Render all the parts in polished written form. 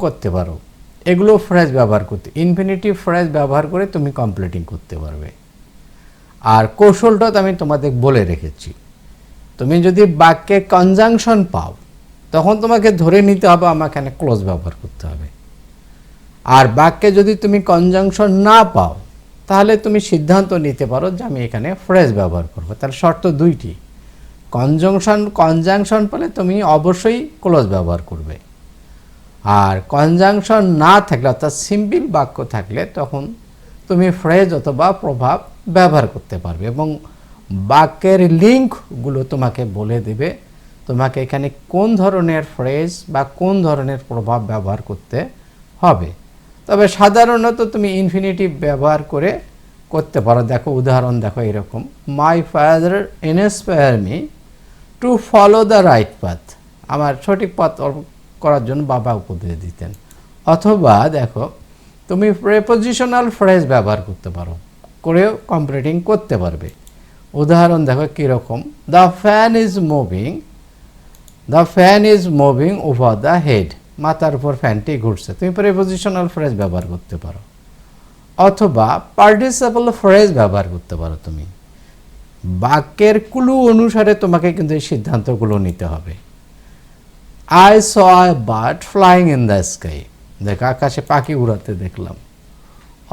করতে পারো, এগুলো ফ্রেজ ব্যবহার করতে, ইনফিনিটিভ ফ্রেজ ব্যবহার করে তুমি কমপ্লিটিং করতে পারবে। আর কৌশলটা তো আমি তোমাদের বলে রেখেছি, তুমি যদি বাক্যে কনজাংশন পাও তখন তোমাকে ধরে নিতে হবে আমার এখানে ক্লোজ ব্যবহার করতে হবে। আর বাক্যে যদি তুমি কনজাংশন না পাও তাহলে তুমি সিদ্ধান্ত নিতে পারো যে আমি এখানে ফ্রেজ ব্যবহার করব। তাহলে শর্ত দুইটি, কনজাংশন পেলে তুমি অবশ্যই ক্লোজ ব্যবহার করবে, আর কনজাংশন না থাকলে অর্থাৎ সিম্পল বাক্য থাকলে তখন তুমি ফ্রেজ অথবা প্রভাব ব্যবহার করতে পারবে, এবং বাক্যের লিঙ্কগুলো তোমাকে বলে দেবে তোমাকে এখানে কোন ধরনের ফ্রেজ বা কোন ধরনের প্রভাব ব্যবহার করতে হবে। তবে সাধারণত তুমি ইনফিনিটিভ ব্যবহার করে করতে পারো। দেখো উদাহরণ দেখো এরকম, my father inspire me to follow the right path, আমার সঠিক পথ করার জন্য বাবা উপদেশ দিতেন। অথবা দেখো তুমি প্রেপোজিশনাল ফ্রেজ ব্যবহার করতে পারো, করেও কমপ্লিটিং করতে পারবে। উদাহরণ দেখো কীরকম, the fan is moving over the head, মাথার উপর ফ্যানটি ঘুরছে, তুমি প্রেপোজিশনাল ফ্রেজ ব্যবহার করতে পারো। অথবা পার্টিসিপল ফ্রেজ ব্যবহার করতে পারো। তুমি বাক্যের ক্লু অনুসারে তোমাকে কিন্তু এই সিদ্ধান্তগুলো নিতে হবে। I saw a bird flying in the sky, দেখ আকাশে পাখি উড়াতে দেখলাম।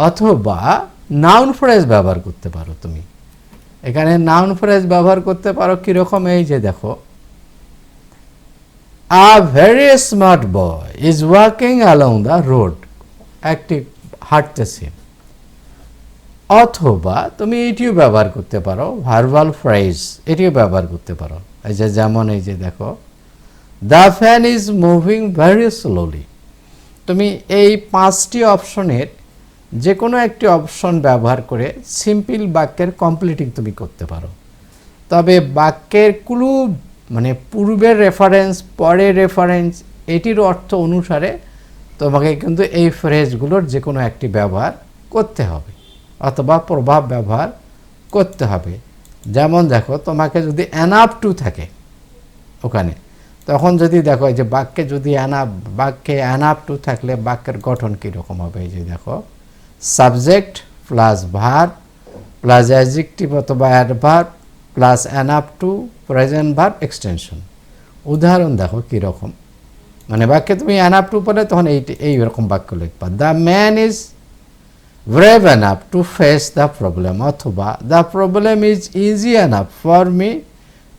অথবা নাউন ফ্রেজ ব্যবহার করতে পারো। তুমি এখানে নাউন ফ্রেজ ব্যবহার করতে পারো কীরকম, এই যে দেখো, a very smart boy is walking along the road, একটি হাঁটতেছে। অথবা তুমি এটিও ব্যবহার করতে পারো, ভার্বাল ফ্রেজ, এটিও ব্যবহার করতে পারো। এই যে যেমন এই যে দেখো, the fan is moving very slowly, তুমি এই 5টি অপশনের যে কোনো একটি অপশন ব্যবহার করে সিম্পল বাক্যের কমপ্লিটিং তুমি করতে পারো। তবে বাক্যের ক্লু মানে পূর্বের রেফারেন্স, পরের রেফারেন্স, এটির অর্থ অনুসারে তোমাকে কিন্তু এই ফ্রেজগুলোর যে কোনো একটি ব্যবহার করতে হবে অথবা প্রভাব ব্যবহার করতে হবে। যেমন দেখো, তোমাকে যদি অ্যানাপ টু থাকে ওখানে, তখন যদি দেখো এই যে বাক্যে যদি বাক্যে অ্যানাপ টু থাকলে বাক্যের গঠন কীরকম হবে, এই যে দেখো, subject plus verb plus adjective অথবা adverb plus অ্যানাপ two present verb extension. উদাহরণ দেখো কীরকম, মানে বাক্যে তুমি অ্যানাপ টু পড়ে তখন এইরকম বাক্য লিখবা, the man is brave enough to face the problem, অথবা the problem is easy enough for me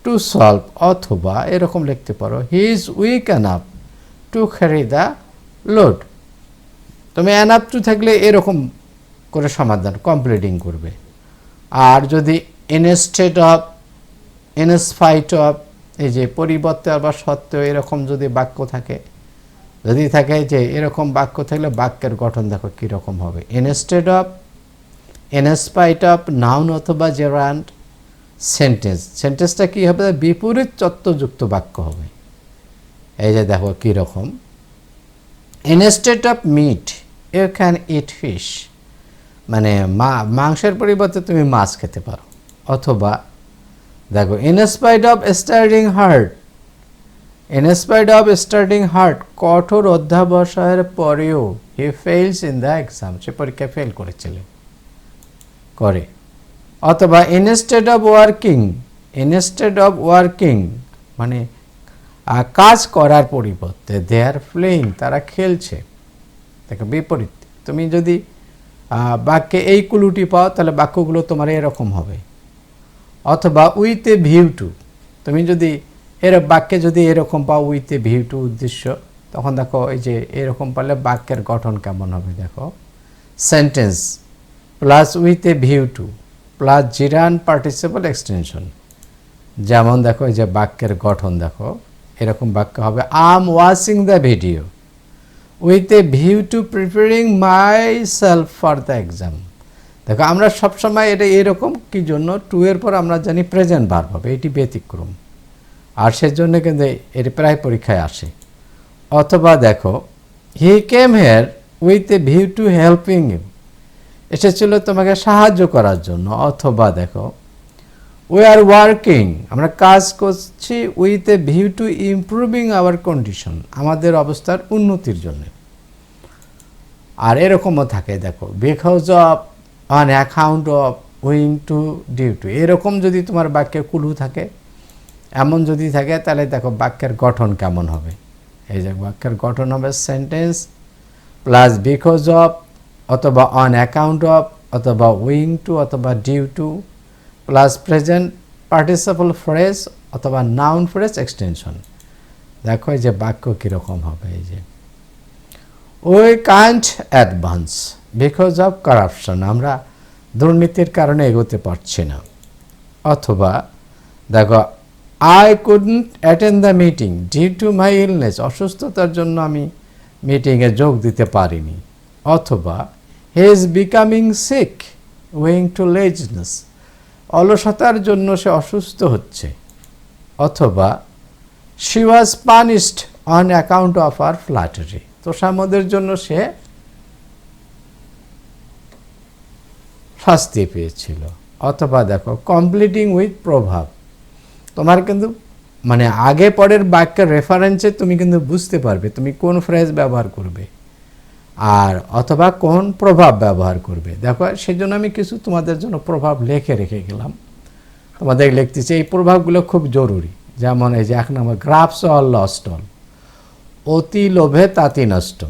to solve, অথবা এরকম লিখতে পারো, he is weak enough to carry the load. তুমি এনাফ টু থাকলে এরকম করে সমাধান কমপ্লিটিং করবে। আর যদি ইনস্টেড অফ, ইনস্পাইট অফ, এই যে পরিবর্তে আবার সত্ত্বেও এরকম যদি বাক্য থাকে, যদি থাকে যে এরকম বাক্য থাকলে বাক্যের গঠন দেখো কীরকম হবে, instead of, in spite of, noun অথবা জেরান্ড, সেন্টেন্স, সেন্টেন্সটা কী হবে, বিপরীত তত্ত্বযুক্ত বাক্য হবে। এই যে দেখো কীরকম, instead of meat you can eat fish, মানে মাংসের পরিবর্তে তুমি মাছ খেতে পারো। অথবা দেখো, in spite of starting hard, in spite of starting hard, কঠোর অধ্যাবসায়ের পরেও he fails in the exam, সে পরীক্ষায় ফেল করেছিলেন করে। অথবা instead of working, instead of working মানে কাজ করার পরিবর্তে দে আর প্লেইং, তারা খেলছে। দেখো বিপরীত, তুমি যদি বাক্যে এই ক্লুটি পাও তাহলে বাক্যগুলো তোমার এরকম হবে। অথবা উইথ এ ভিউ টু, তুমি যদি বাক্যে যদি এরকম পাও উইথ এ ভিউ টু, উদ্দেশ্য, তখন দেখো এই যে এরকম পারলে বাক্যের গঠন কেমন হবে, দেখো, sentence plus with a view two plus জিরান্ড participle extension. যেমন দেখো এই যে বাক্যের গঠন দেখো এরকম বাক্য হবে, I am watching the video with a view two preparing my self for the exam. দেখো আমরা সবসময় এটা এরকম কি জন্য, টু এর পর আমরা জানি প্রেজেন্ট ভার্ব হবে, এটি ব্যতিক্রম, আর সেজন্য কিন্তু এটি প্রায় পরীক্ষায় আসে। অথবা দেখো, he came here with a view to helping you, এসেছিল তোমাকে সাহায্য করার জন্য। অথবা দেখো, উই আর ওয়ার্কিং, আমরা কাজ করছি with a view to improving our condition, আমাদের অবস্থার উন্নতির জন্য। আর এরকমও থাকে দেখো, because of, on account of, owing to, due to, এরকম যদি তোমার বাক্যে কুলু থাকে, এমন যদি থাকে, তাহলে দেখো বাক্যের গঠন কেমন হবে। এই যে বাক্যের গঠন হবে সেন্টেন্স প্লাস বিকজ অফ, অথবা অন অ্যাকাউন্ট অফ, অথবা উইং টু, অথবা due to, plus present participle phrase, অথবা নাউন ফ্রেজ এক্সটেনশন। দেখো এই যে বাক্য কীরকম হবে। এই যে we can't advance because of corruption, আমরা দুর্নীতির কারণে এগোতে পারছি না। অথবা দেখো I couldn't attend the meeting due to my illness, অসুস্থতার জন্য আমি মিটিংয়ে যোগ দিতে পারিনি। অথবা he is becoming sick owing to laziness, অলসতার জন্য সে অসুস্থ হচ্ছে। অথবা she was punished on account of her flattery, তোষামদের জন্য সে শাস্তি পেয়েছিল। অথবা দেখো কমপ্লিটিং উইথ প্রভাব, তোমার কিন্তু মানে আগে পরের বাক্যের রেফারেন্সে তুমি কিন্তু বুঝতে পারবে তুমি কোন ফ্রেজ ব্যবহার করবে আর অথবা কোন প্রভাব ব্যবহার করবে। দেখো সেই জন্য আমি কিছু তোমাদের জন্য প্রভাব লিখে রেখে গেলাম, তোমাদের লিখতেছি। এই প্রভাবগুলো খুব জরুরি। যেমন এই যে 1 নম্বর, গ্রাফস অল লস্ট অল, অতি লোভে তাঁতি নষ্ট।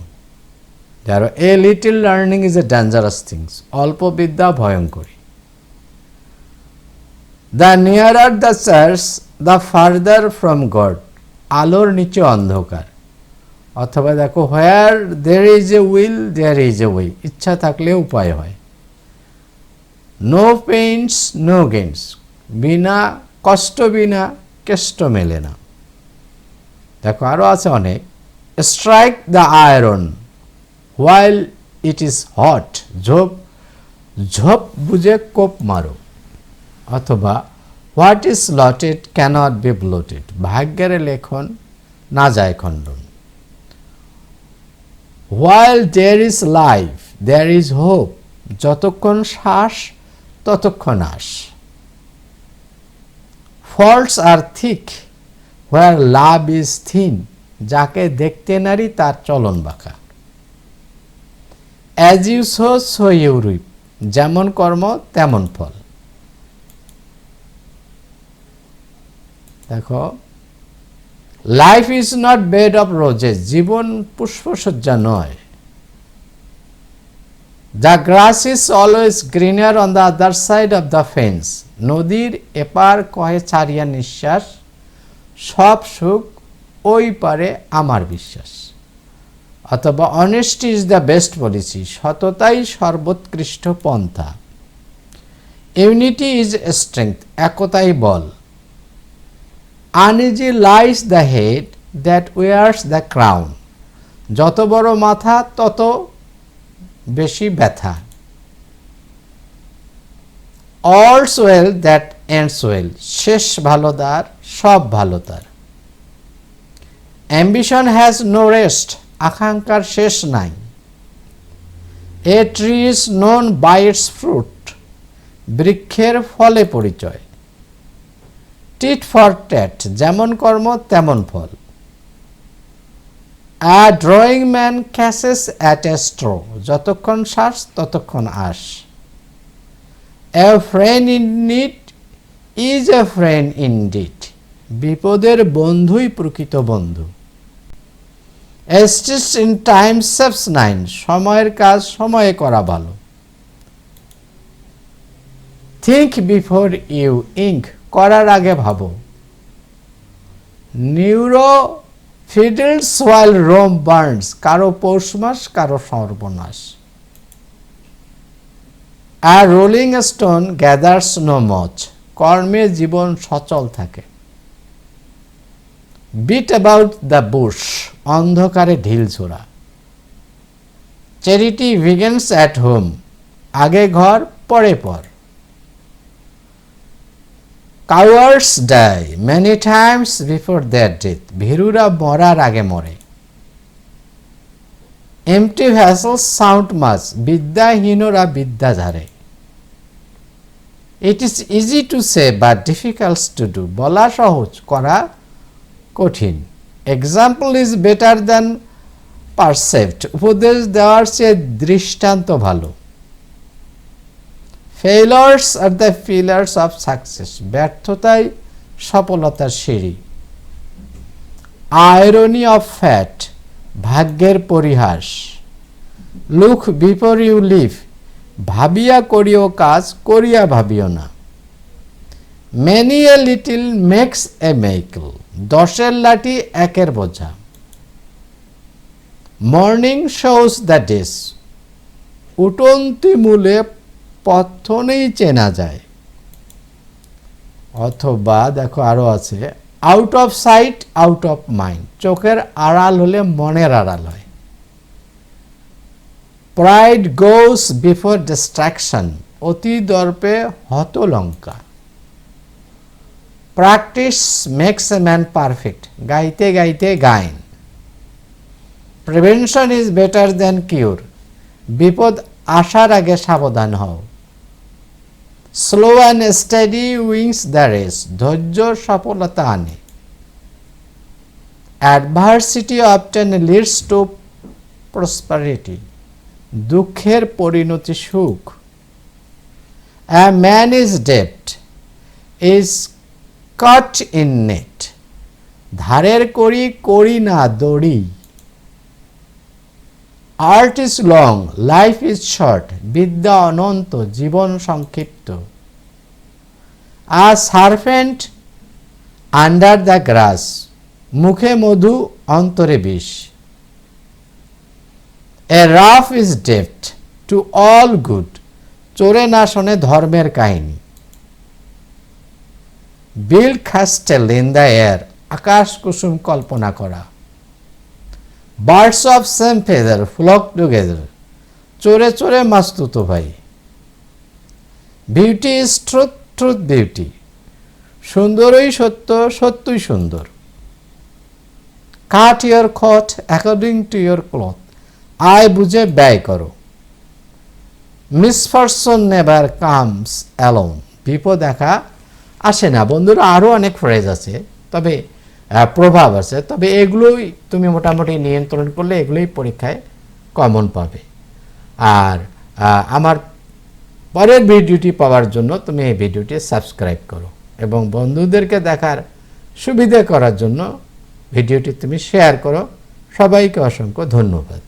যারা a little learning is a dangerous things, অল্প বিদ্যা ভয়ঙ্করী। The nearer the church the farther from God, আলোর নিচে অন্ধকার। অথবা দেখো where there is a will there is a way, ইচ্ছা থাকলে উপায় হয়। নো পেইন্স নো গেইনস, বিনা কষ্ট বিনা কেষ্ট মেলে না। দেখো আরও আছে অনেক। Strike the iron while it is hot, ঝোপ ঝোপ বুঝে কোপ মারো। অথবা what is lotted cannot be blotted, ভাগ্যের লেখন না যায় খণ্ডন। While there is life there is hope, যতক্ষণ শ্বাস ততক্ষণ আশ। Faults are thick where love is thin, যাকে দেখতে নারী তার চলন বাঁকা। As you sow so you reap, যেমন কর্ম তেমন ফল। দেখো life is not bed of roses, জীবন পুষ্পসজ্জা নয়। The grass is always greener on the other side of the fence, নদীর এপার কহে ছাড়িয়া নিঃশ্বাস, সব সুখ ওই পারে আমার বিশ্বাস। অথবা honesty is the best policy, সততাই সর্বোৎকৃষ্ট পন্থা। ইউনিটি ইজ স্ট্রেংথ, একতাই বল। Uneasy lies the head that wears the crown, যত বড় মাথা তত বেশি ব্যথা। All's well that ends well, শেষ ভালো তার সব ভালো তার। অ্যাম্বিশন হ্যাজ নো রেস্ট, আকাঙ্ক্ষার শেষ নাই। A tree is known by its fruit, বৃক্ষের ফলে পরিচয়। টিট ফর ট্যাট, যেমন কর্ম তেমন ফল। A drowning man catches at a straw, যতক্ষণ শ্বাস ততক্ষণ আশ। A friend in need is a friend indeed, বিপদের বন্ধুই প্রকৃত বন্ধু। A stitch in time saves nine, সময়ের কাজ সময়ে করা ভালো। থিঙ্ক বিফোর ইউ ইঙ্ক, করার আগে ভাবো। নিউরো ফিডলস হোয়াইল রোম বার্নস, কারো পৌষ মাস কারো সর্বনাশ। আ রোলিং স্টোন গ্যাদার্স নো মচ, কর্মে জীবন সচল থাকে। বিট অ্যাবাউট দ্য বুশ, অন্ধকারে ঢিল ছোড়া। চ্যারিটি বিগিনস অ্যাট হোম, আগে ঘর পরে পর। Cowards die many times before their death, ভীরুরা মরার আগে মরে। এমটি ভ্যাসেলস সাউন্ড মাছ, বিদ্যাহীনরা বিদ্যা ঝাড়ে। It is easy to say but difficult to do, বলা সহজ করা কঠিন। Example is better than precept, উপদেশ দেওয়ার চেয়ে দৃষ্টান্ত ভালো। Failures are the pillars of success, ব্যর্থতাই সফলতার সিঁড়ি। আয়রনি অফ ফ্যাট, ভাগ্যের পরিহাস। লুক বিফোর ইউ লিভ, ভাবিয়া করিও কাজ, করিয়া ভাবিও না। Many a little makes a mickle, 10-এর লাঠি 1-এর বোঝা। মর্নিং শোজ দ্য ডেস, উঠন্তি মূলে পথনেই চেনা যায়। অথবা দেখো আরো আছে, out of sight out of mind, চোখের আড়াল হলে মনের আড়াল হয়। প্রাইড গোস বিফোর ডিস্ট্রাকশন, অতি দর্পে হতলঙ্কা। Practice makes a man perfect, গাইতে গাইতে গায়েন। Prevention is better than cure, বিপদ আসার আগে সাবধান হও। Slow and steady wins the race, ধৈর্য সফলতা আনে। Adversity often leads to prosperity, দুঃখের পরিণতি সুখ। A man is debt is caught in net, ধারের করি করি না দড়ি। Art is long life is short, বিদ্যা অনন্ত জীবন সংক্ষিপ্ত। A serpent under the grass, মুখে মধু অন্তরে বিষ। A rogue is deaf to all good, চোরে না শোনে ধর্মের কাহিনী। Build castle in the air, আকাশ কুসুম কল্পনা করা। Birds of same feather flock together, চোরে চোরে মাস্তুতো ভাই। Beauty is truth truth beauty, সুন্দরই সত্য সত্যই সুন্দর। Cut your coat according to your cloth, আয় বুঝে ব্যয় করো। মিসফরচুন নেভার কামস অ্যালোন, বিপদ একা আসে না। বন্ধুরা আরও অনেক ফ্রেজ আছে, তবে প্রভাব আছে, তবে এগুলোই তুমি মোটামুটি নিয়ন্ত্রণ করলে এগুলোই পরীক্ষায় কমন পাবে। আর আমার পরের ভিডিওটি পাওয়ার জন্য তুমি এই ভিডিওটি সাবস্ক্রাইব করো এবং বন্ধুদেরকে দেখার সুবিধা করার জন্য ভিডিওটি তুমি শেয়ার করো। সবাইকে অসংখ্য ধন্যবাদ।